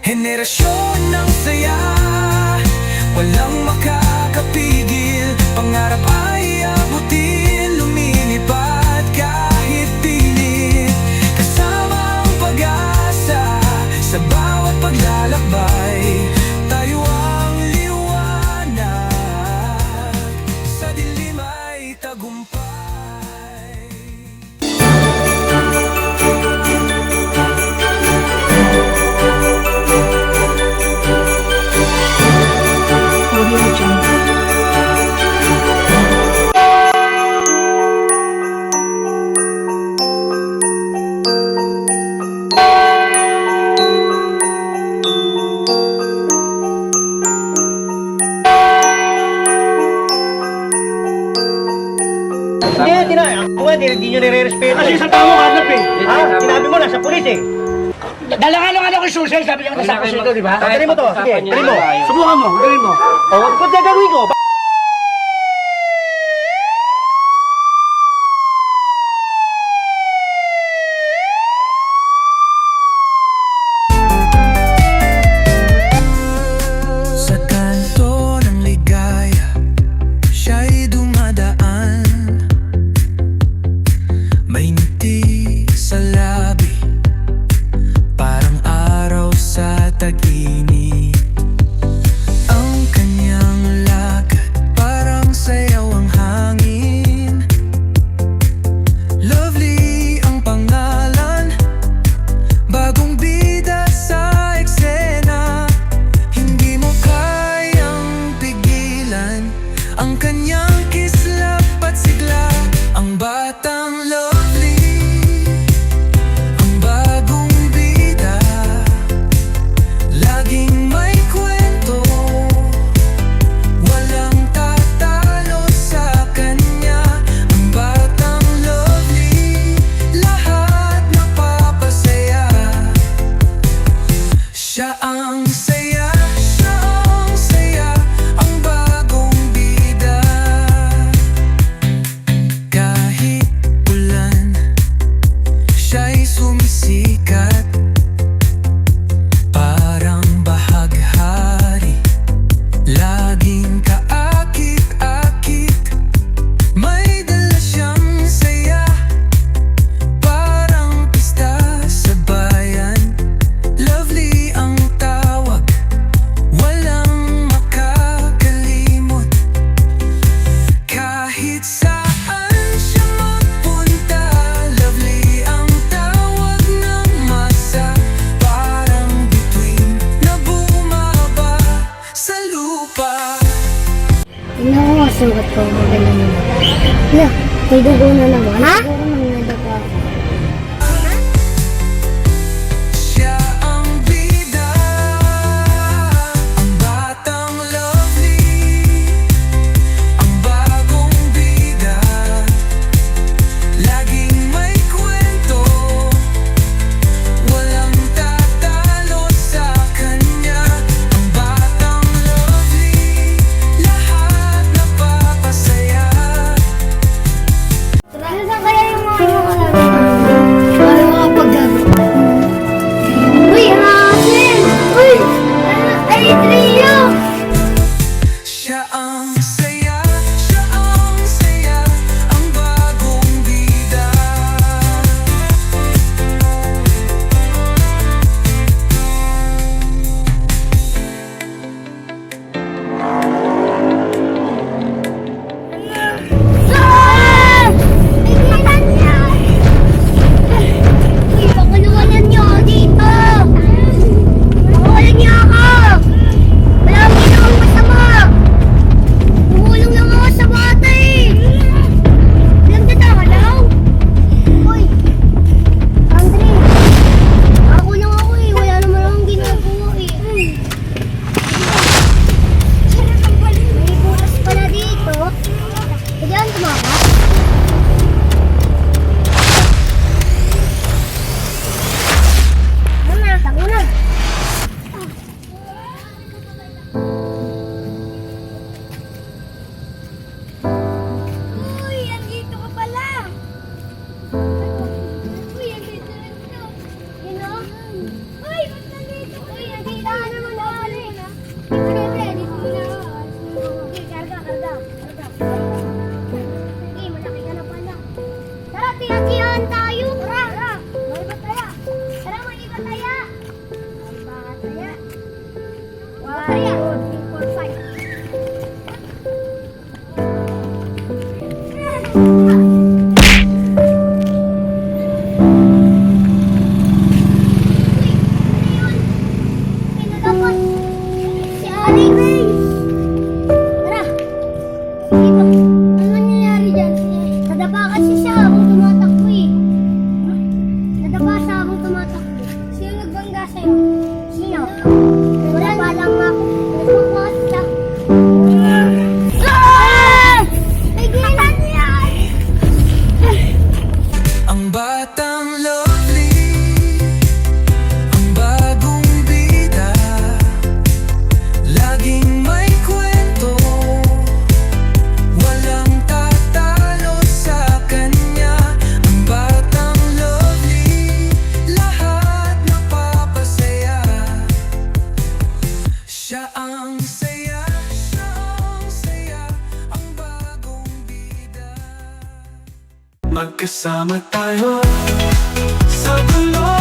Henerasyon ng saya, walang makakapigil. Pangarap ay abutin, lumilipad kahit pilit. Kasama ang pag-asa sa bawat paglalakbay. Tayo ang liwanag, sa dilim ay tagumpay. Hindi nyo nire-respeto. Kasi isang tao hanap eh. Ha? Sinabi mo na sa pulis eh. Dalaga-laga ako yung susi, sabi niya nasa pusi ito, di ba? Dali mo to. Sige, dali mo. Subukan mo, gawin mo. O, wag ko gagawin ko. Sa kanto ng ligaya, siya'y dumadaan. May ngiti sa labi, parang araw sa tag-init. Ang kanyang lakad, parang sayaw ang hangin. Lovely ang pangalan, bagong bida sa eksena. Hindi mo kayang pigilan ang kanyang kislap at sigla. Ang batang lovely, ang bagong bida, laging may kwento, walang tatalo sa kanya. Ang batang lovely, lahat napapasaya. Siya ang saya, siya ang saya, ang bagong bida. Kahit ulan, siya'y sumisikat, parang bahaghari, laging kaakit-akit. May dala siyang saya, parang pista sa bayan. Lovely ang tawag, walang makakalimot. Kahit saan siya magpunta, lovely ang tawag ng masa. Parang bituin na bumaba sa lupa. Tingnan ko nga sugat ko. Maganda naman. Hala, may dugo na naman. Ha? Siguro nangyadapa ako. Siya ang bida, ang batang lovely, ang bagong bida, laging may kwento, walang tatalo sa kanya. Ang batang lovely, lahat napapasaya. Nasaan kaya yung mga magkasama tayo sa gulo